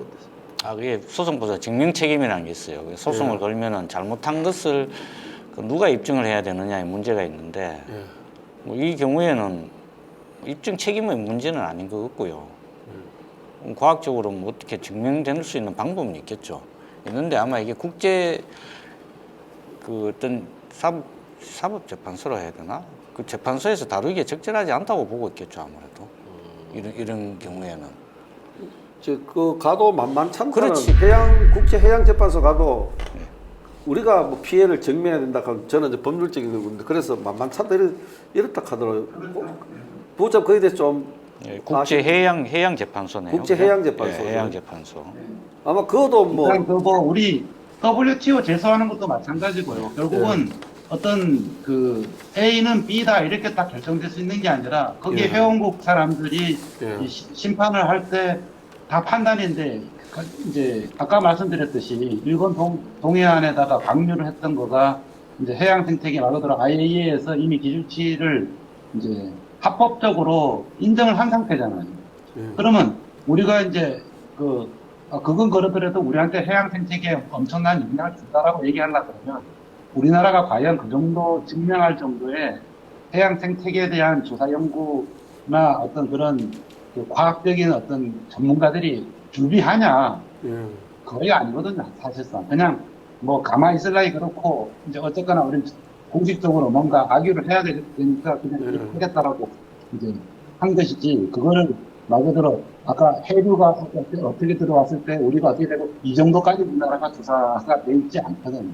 그게 소송보다 증명 책임이라는 게 있어요. 소송을 걸면은 잘못한 것을 누가 입증을 해야 되느냐의 문제가 있는데 뭐 이 경우에는 입증 책임의 문제는 아닌 것 같고요. 과학적으로 뭐 어떻게 증명될 수 있는 방법은 있겠죠. 있는데 아마 이게 국제 그 어떤 사법재판소라 해야 되나? 그 재판소에서 다루기에 적절하지 않다고 보고 있겠죠 아무래도. 이런 경우에는.
그 가도 만만찮다는
그렇지.
국제해양재판소 가도 우리가 뭐 피해를 증명해야 된다 하면 저는 이제 법률적인 건데 그래서 만만찮다 이렇다 하더라고요. 부장 거기에 대해서 좀
국제해양재판소네요.
국제해양재판소.
네, 해양재판소.
아마 그것도 뭐
일단 뭐 우리 WTO 제소하는 것도 마찬가지고요. 결국은 어떤 그 A는 B다 이렇게 딱 결정될 수 있는 게 아니라 거기에 회원국 사람들이 이 심판을 할 때 다 판단인데 이제 아까 말씀드렸듯이 일본 동해안에다가 방류를 했던 거가 이제 해양 생태계 말 그대로 IAEA에서 이미 기준치를 이제 합법적으로 인정을 한 상태잖아요. 그러면 우리가 이제 그건 그렇더라도 우리한테 해양 생태계에 엄청난 영향을 준다라고 얘기하려고 그러면 우리나라가 과연 그 정도 증명할 정도의 해양 생태계에 대한 조사 연구나 어떤 그런 그 과학적인 어떤 전문가들이 준비하냐? 거의 아니거든요, 사실상. 그냥 뭐 가만히 있을라니 그렇고 이제 어쨌거나 우리는 공식적으로 뭔가 악유를 해야 되니까 그냥 이렇게 하겠다라고 이제 한 것이지, 그거를 말 그대로 아까 해류가 어떻게 들어왔을 때 우리가 어떻게 되고 이 정도까지 우리나라가 조사가 돼 있지 않거든요.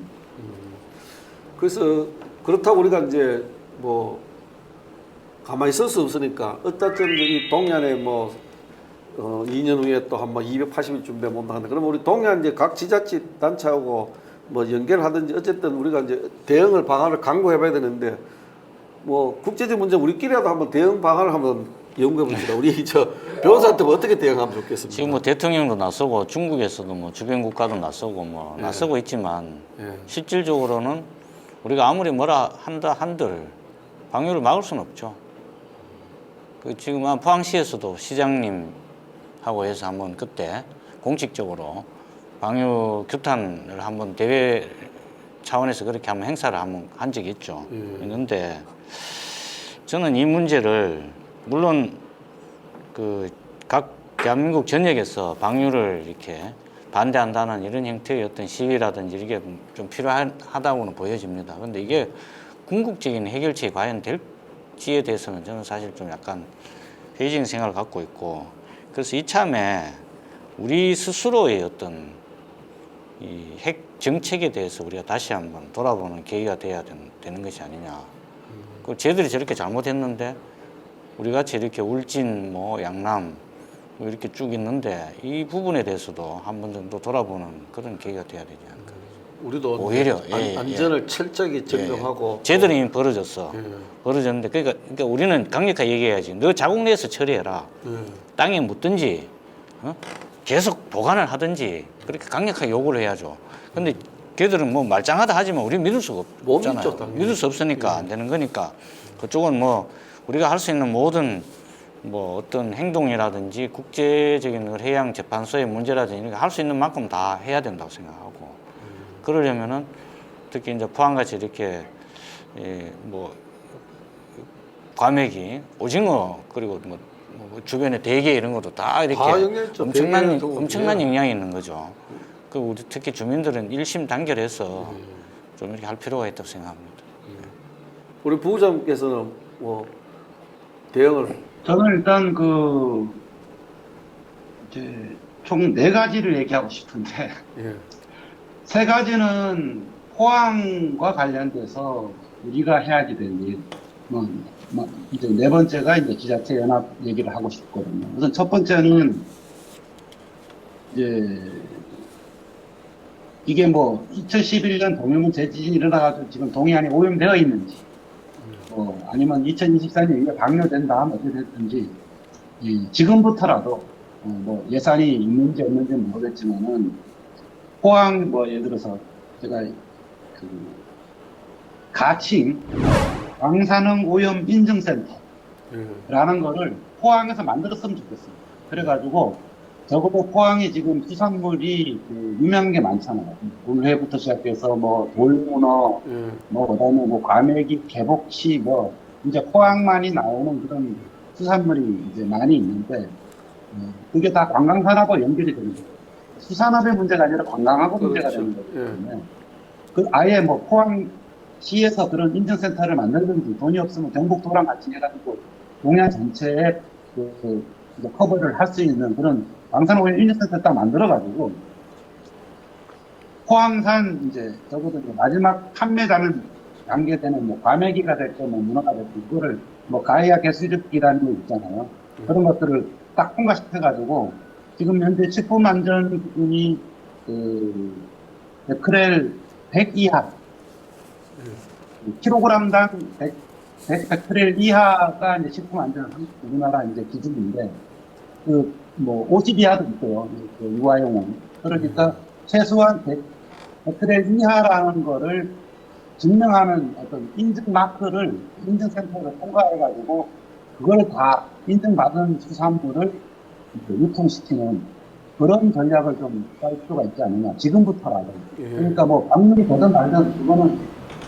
그래서 그렇다고 우리가 이제 뭐 가만히 있을 수 없으니까 어쨌든 이 동해안에 뭐 2년 후에 또 한 번 280일 쯤 되면 온다 하는데, 그러면 우리 동해안 이제 각 지자체 단체하고 뭐 연결하든지 어쨌든 우리가 이제 대응을 방안을 강구해봐야 되는데, 뭐 국제적 문제 우리끼리라도 한번 대응 방안을 한번 연구해 봅시다. 우리 저 변호사한테 어떻게 대응하면 좋겠습니까?
지금 뭐 대통령도 나서고 중국에서도 뭐 주변 국가도 나서고 뭐 나서고 있지만 실질적으로는 우리가 아무리 뭐라 한들 방류를 막을 수는 없죠. 그 지금 포항시에서도 시장님하고 해서 한번 그때 공식적으로 방류 규탄을 한번 대회 차원에서 그렇게 한번 행사를 한번 한 적이 있죠. 있는데 저는 이 문제를 물론 그 각 대한민국 전역에서 방류를 이렇게 반대한다는 이런 형태의 어떤 시위라든지 이게 좀 필요하다고는 보여집니다. 근데 이게 궁극적인 해결책이 과연 될지에 대해서는 저는 사실 좀 약간 회의적인 생각을 갖고 있고, 그래서 이참에 우리 스스로의 어떤 이 핵 정책에 대해서 우리가 다시 한번 돌아보는 계기가 돼야 되는 것이 아니냐. 그 쟤들이 저렇게 잘못했는데 우리 같이 이렇게 울진 뭐 양남 뭐 이렇게 쭉 있는데 이 부분에 대해서도 한 번 정도 돌아보는 그런 계기가 돼야 되지 않을까.
우리도
오히려
안전을 철저히 점검하고
쟤들이 이미 벌어졌어. 벌어졌는데 그러니까 우리는 강력하게 얘기해야지. 너 자국 내에서 처리해라. 땅에 묻든지 계속 보관을 하든지 그렇게 강력하게 요구를 해야죠. 근데 걔들은 뭐 말짱하다 하지만 우리 믿을 수가 없잖아요.
믿죠,
믿을 수 없으니까 안 되는 거니까 그쪽은 뭐 우리가 할 수 있는 모든 뭐 어떤 행동이라든지 국제적인 해양 재판소의 문제라든지 이런 거 할 수 있는 만큼 다 해야 된다고 생각하고, 그러려면은 특히 이제 포항같이 이렇게 뭐 과메기, 오징어 그리고 뭐 주변에 대게 이런 것도 다 이렇게 엄청난 영향이 있는 거죠. 그 우리 특히 주민들은 일심 단결해서 좀 이렇게 할 필요가 있다고 생각합니다.
우리 부부장께서는 뭐 대응을
저는 일단 이제 총 4가지를 얘기하고 싶은데, 3가지는 포항과 관련돼서 우리가 해야지 될 일. 이제 4번째가 이제 지자체 연합 얘기를 하고 싶거든요. 우선 첫 번째는 이제 이게 뭐 2011년 동해문 재지진이 일어나가지고 지금 동해안이 오염되어 있는지, 아니면 2024년 이게 방류된 다음 어떻게 됐든지, 지금부터라도 뭐 예산이 있는지 없는지 모르겠지만은 포항 뭐 예를 들어서 제가 그 가칭 방사능 오염 인증센터라는 거를 포항에서 만들었으면 좋겠어요. 그래가지고 적어도 포항이 지금 수산물이 유명한 게 많잖아요. 물회부터 시작해서 뭐 돌문어, 뭐 그다음에 뭐 과메기, 개복치, 뭐 이제 포항만이 나오는 그런 수산물이 이제 많이 있는데, 그게 다 관광산업과 연결이 되는 거예요. 수산업의 문제가 아니라 관광하고 문제가 되는 거기 때문에 그 아예 뭐 포항시에서 그런 인증센터를 만들든지, 돈이 없으면 경북도랑 같이 해가지고 동해안 전체에 이제 커버를 할 수 있는 그런 방사능 인증센터 딱 만들어가지고 포항산 이제 적어도 마지막 판매단을 단계되는 뭐 과메기가 됐든 뭐 문어가 됐든 그거를 뭐 가해야 개수집기라는 거 있잖아요. 그런 것들을 딱 통과시켜가지고 지금 현재 식품안전기준이 베크렐 100 이하, 킬로그램당 100 베크렐 이하가 이제 식품안전 우리나라 이제 기준인데,
뭐 50이하도 있고요. 그 유아용은. 그러니까 최소한 100회 이하라는 거를 증명하는 어떤 인증 마크를 인증센터를 통과해가지고 그걸 다 인증받은 수산물을 유통시키는 그런 전략을 좀 짤 필요가 있지 않느냐. 지금부터라도. 그러니까 뭐 방문이 되든 말든 그거는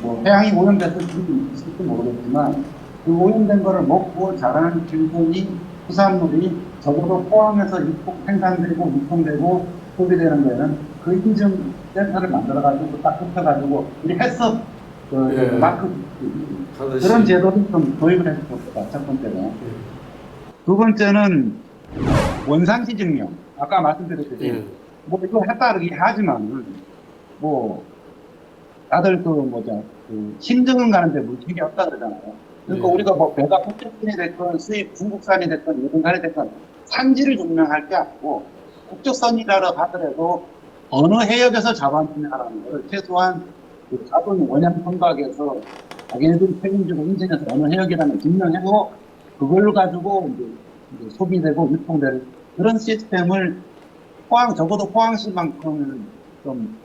뭐 해양이 오염돼서 있을지 모르겠지만 그 오염된 거를 먹고 자라는 질문이 수산물이 적어도 포항에서 생산되고 유통되고 소비되는 데는 그 인증 센터를 만들어가지고 딱 붙여가지고 우리 해썹 마크 그런 제도를 좀 도입을 해서 좋겠다. 첫 번째는. 두 번째는 원산지 증명. 아까 말씀드렸듯이 뭐 이거 했다르기 하지만 뭐 다들 그 심증은 가는데 물질이 없다 그러잖아요. 그러니까 우리가 뭐 배가 국적산이 됐건 수입 중국산이 됐건 일본산이 됐건 산지를 증명할 게 아니고 국적선이라고 하더라도 어느 해역에서 잡았느냐라는 걸 최소한 그 잡은 원양 선박에서 자기네들이 책임지고 인증해서 어느 해역이라는 걸 증명해서 그걸 가지고 이제 소비되고 유통되는 그런 시스템을 적어도 포항시만큼은 좀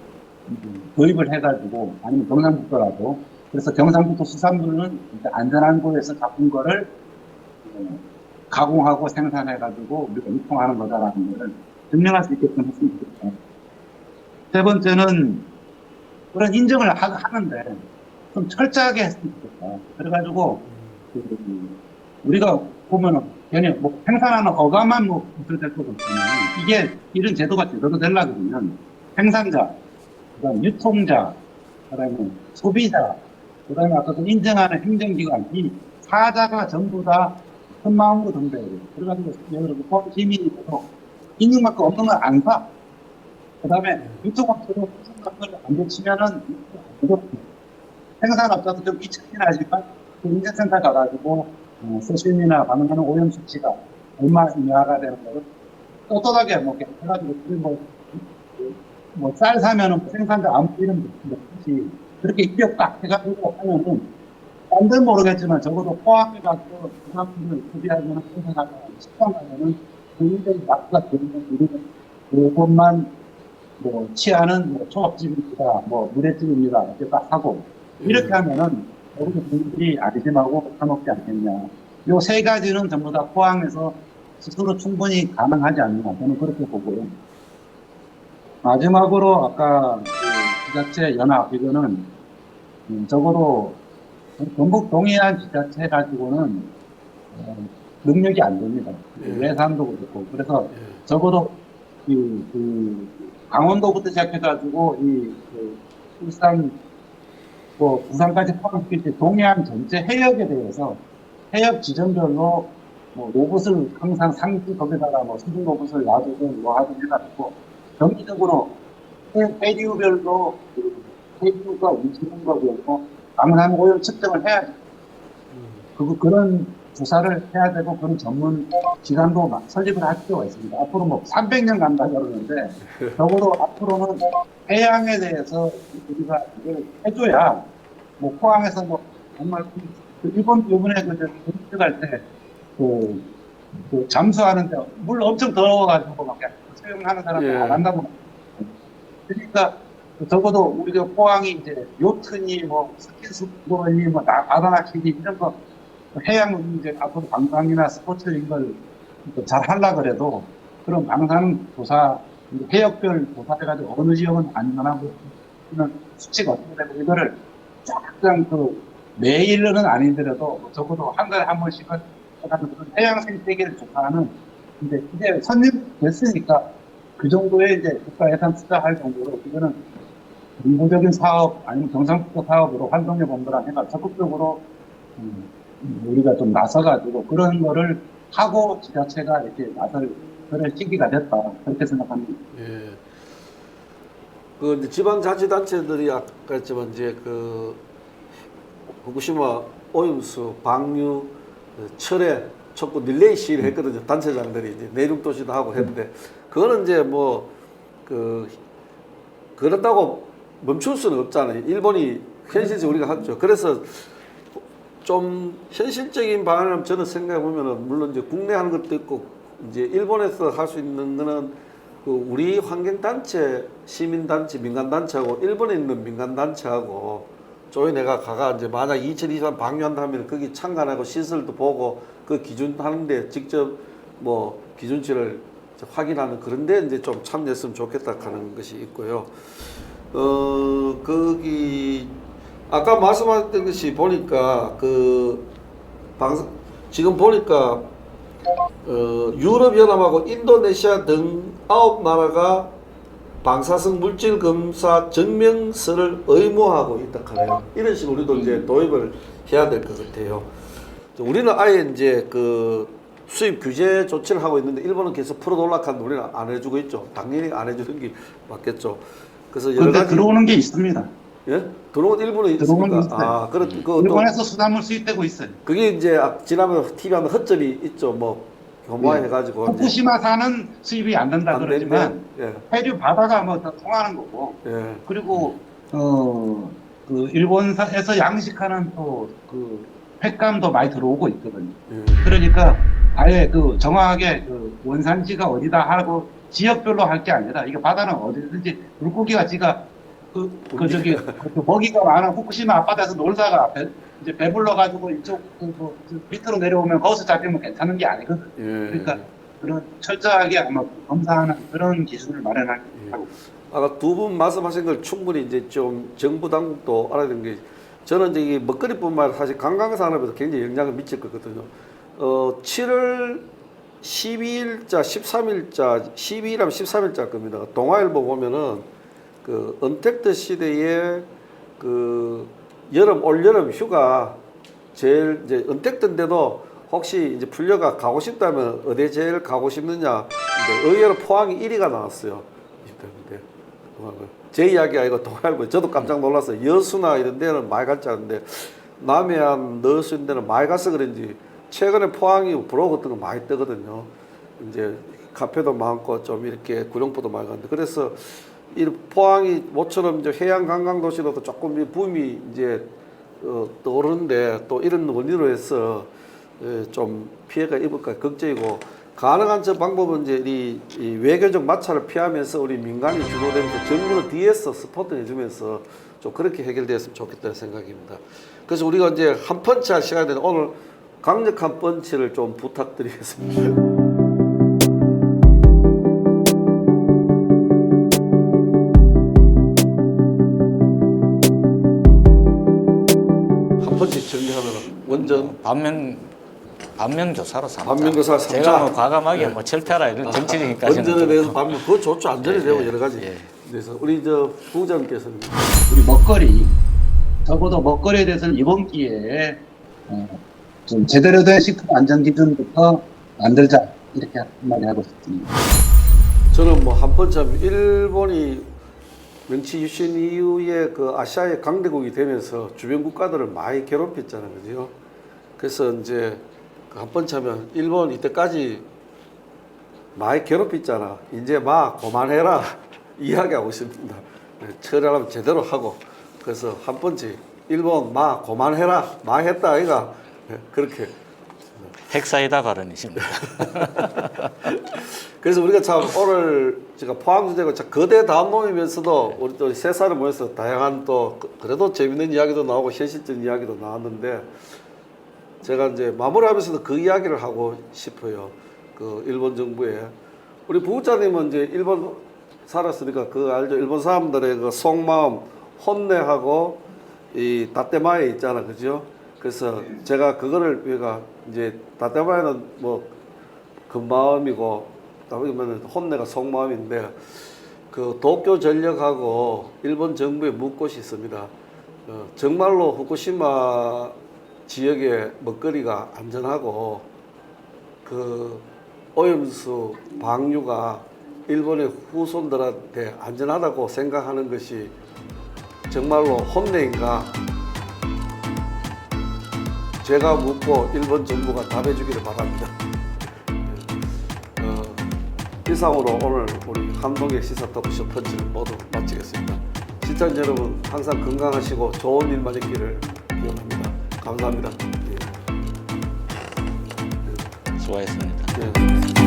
도입을 해가지고 아니면 경상북도라도 그래서 경상북도 수산물은 안전한 곳에서 잡은 거를 가공하고 생산해가지고 우리가 유통하는 거다라는 걸 증명할 수 있게끔 했으면 좋겠다. 세 번째는 그런 인정을 하는데 좀 철저하게 했으면 좋겠다. 그래가지고 우리가 보면은 그냥 뭐 생산하는 어가만 뭐 될 것 없잖아요. 이게 이런 제도가 제대로 되려고 그러면 생산자, 그다음 유통자, 그다음에 소비자, 그다음에 아까 그 인정하는 행정기관 이 사자가 전부 다 큰 마음으로 등대해야 돼요. 그래가지고 예를 들어 시민이도 인증마크 없는 건 안 사. 그다음에 유통업체도 인증마크를 안 붙이면은 생산업자도 좀 귀찮긴 하지만 그 인증센터 가가지고 세슘이나 반응하는 오염 수치가 얼마 이하가 되는 거를 떳떳하게 뭐 해가지고 뭐 쌀 사면은 생산자 아무 이름 없이 그렇게 입력 딱 해가지고 하면은 딴 데는 모르겠지만 적어도 포항에 가서 그 사람들을 소비하거나 생산하거나 식당 가면은 굉장히 마크가 되는 우리는 그것만 뭐 취하는 뭐 초밥집입니다, 뭐 물회집입니다 이렇게 딱 하고 이렇게 하면은 여기서 분들이 안심하고 사먹지 않겠냐. 요 세 가지는 전부 다 포항에서 스스로 충분히 가능하지 않나 저는 그렇게 보고요. 마지막으로 아까 그 지자체 연합 이거는 적어도 전북 동해안 지자체 가지고는 능력이 안 됩니다. 예산도 그렇고 그래서 적어도 그 강원도부터 시작해가지고 울산 또 부산까지 포함시킬 때 동해안 전체 해역에 대해서 해역 지점별로 뭐 로봇을 항상 상지 거기다가 뭐 수중 로봇을 놔두든 뭐 하든 해가지고 정기적으로 해류별로 해류가 움직이는 거고 방사능 오염 측정을 해야지. 그런 조사를 해야 되고 그런 전문 기관도 막 설립을 할 필요가 있습니다. 앞으로 뭐 300년 간다 그러는데 적어도 앞으로는 해양에 대해서 우리가 이걸 해줘야 뭐 포항에서 뭐 정말 이번에 들어갈 때 그 잠수하는데 물 엄청 더러워가지고 막 수영하는 사람들 안 한다고. 그러니까 적어도 우리가 포항이 이제 요트니 뭐 스킨스쿠버니 뭐 바다낚시니 이런 거 해양 이제 앞으로 관광이나 스포츠 이런 걸 잘 하려고 그래도 그런 방사능 조사 해역별 조사해가지고 어느 지역은 안전하고 이런 수치가 어떻게 되고 이거를 쫙 그 매일은 아니더라도 적어도 한 달에 한 번씩은 그런 해양 생태계를 조사하는 이제 선정됐으니까 그 정도의 이제 국가 예산 투자할 정도로 이거는 정부적인 사업 아니면 경상북도 사업으로 활동해 본거랑 해가 적극적으로 우리가 좀 나서가지고 그런 거를 하고 지자체가 이렇게 나설 그런 시기가 됐다 그렇게 생각합니다.
예. 그 이제 지방자치단체들이 아까 했지만 이제 그 후쿠시마 오염수 방류 철회 촉구 릴레이 시위를 했거든요. 단체장들이 이제 내륙도시도 하고 했는데 그거는 이제 뭐 그렇다고 멈출 수는 없잖아요. 일본이 현실적으로 우리가 하죠. 그래서 좀 현실적인 방안을 저는 생각해 보면은 물론 이제 국내 하는 것도 있고 이제 일본에서 할 수 있는 거는 그 우리 환경단체, 시민단체, 민간단체하고 일본에 있는 민간단체하고 조인회가 가가 이제 만약 2023 방류한다면 거기 참관하고 시설도 보고 그 기준 하는데 직접 뭐 기준치를 확인하는 그런데 이제 좀 참여했으면 좋겠다 하는 것이 있고요. 거기 아까 말씀하셨던 것이 보니까 지금 보니까 유럽연합하고 인도네시아 등 9나라가 방사성 물질 검사 증명서를 의무화하고 있다 하네요. 이런 식으로 우리도 이제 도입을 해야 될 것 같아요. 우리는 아예 이제 그 수입 규제 조치를 하고 있는데 일본은 계속 풀어놓으려고 우리는 안 해주고 있죠. 당연히 안 해주는 게 맞겠죠. 그래서 여러 가지
들어오는 게 있습니다.
예? 들어온 일본에
들어오는 게
있습니까?
있어요.
아, 그
일본에서 수산물 수입되고 있어요.
그게 이제 지난번에 TV 하는 허점이 있죠. 뭐 교모해가지고
후쿠시마산은 수입이 안 된다
안
그러지만
예.
해류 바다가 뭐 다 통하는 거고.
예.
그리고 그 일본에서 양식하는 또 그 횟감도 많이 들어오고 있거든요.
예.
그러니까 아예 그 정확하게 그 원산지가 어디다 하고 지역별로 할 게 아니라 이게 바다는 어디든지 물고기가 지가 저기 그 먹이가 많은 후쿠시마 앞바다에서 놀다가 이제 배불러 가지고 이쪽 밑으로 내려오면 거기서 잡히면 괜찮은 게 아니거든.
예.
그러니까 그런 철저하게 아마 검사하는 그런 기준을 마련하고.
아까 두 분 말씀하신 걸 충분히 이제 좀 정부 당국도 알아야 되는 게 저는 이제 이 먹거리뿐만 아니라 사실 관광 산업에도 굉장히 영향을 미칠 거거든요. 7월 12일자, 13일자, 12일하면 13일자 겁니다. 동아일보 보면은 그 언택트 시대에 그 올여름 휴가 제일 이제 언택트인데도 혹시 이제 풀려가 가고 싶다면 어디 제일 가고 싶느냐? 이제 의외로 포항이 1위가 나왔어요. 제 이야기 아니고 동아일보 저도 깜짝 놀랐어요. 여수나 이런 데는 많이 갔지 않은데 남해안 너수 이런 데는 많이 가서 그런지 최근에 포항이 브로그 같은 거 많이 뜨거든요. 이제 카페도 많고 좀 이렇게 구룡포도 많이 갔는데 그래서 이 포항이 모처럼 이제 해양 관광 도시로도 조금 붐이 이제 떠오르는데 또 이런 원리로 해서 좀 피해가 입을까 걱정이고 가능한 저 방법은 이제 이 외교적 마찰을 피하면서 우리 민간이 주도되면서 정부는 뒤에서 스포트 해주면서 좀 그렇게 해결되었으면 좋겠다는 생각입니다. 그래서 우리가 이제 한 펀치 할 시간이 되는데 오늘 강력한 펀치를 좀 부탁드리겠습니다. 한 펀치 정리하면 원전
반면교사로 삼자.
반면교사 삼자.
제가 뭐 과감하게 뭐 철폐하라 이런 정치적인
원전에 대해서 반면 그거 좋죠. 안전이 되고
예,
여러 가지.
예.
그래서 우리 저 부장께서는
우리 먹거리 적어도 먹거리에 대해서는 이번 기회에 좀 제대로 된 식품 안전 기준부터 만들자 이렇게 한마디 하고 싶습니다.
저는 뭐 한 번 참 일본이 명치 유신 이후에 그 아시아의 강대국이 되면서 주변 국가들을 많이 괴롭혔잖아요, 그죠? 그래서 이제 한 번 차면 일본 이때까지 많이 괴롭혔잖아. 이제 막 그만해라 이야기하고 싶습니다. 처리하려면 제대로 하고 그래서 한 번째 일본 막 그만해라 많이 했다 아이가 그렇게
핵사이다 발언이십니다.
그래서 우리가 참 오늘 제가 포항주제고 거대 담론이면서도 우리 또 세 사람 모여서 다양한 또 그래도 재밌는 이야기도 나오고 현실적인 이야기도 나왔는데 제가 이제 마무리하면서도 그 이야기를 하고 싶어요. 그 일본 정부에 우리 부국장님은 이제 일본 살았으니까 그 알죠? 일본 사람들의 그 속마음 혼내하고 이 다떼마에 있잖아, 그죠? 그래서 제가 그거를 우리가 이제 다떼마에는 뭐 그 마음이고 혼내가 속마음인데 그 도쿄 전력하고 일본 정부에 묻을 곳이 있습니다. 정말로 후쿠시마 지역의 먹거리가 안전하고 그 오염수 방류가 일본의 후손들한테 안전하다고 생각하는 것이 정말로 혼내인가? 제가 묻고 일본 정부가 답해 주기를 바랍니다. 이상으로 오늘 우리 한동의 시사 토크쇼 펀치를 모두 마치겠습니다. 시청자 여러분 항상 건강하시고 좋은 일만 있기를 기원합니다. 감사합니다.
수고하셨습니다.
예.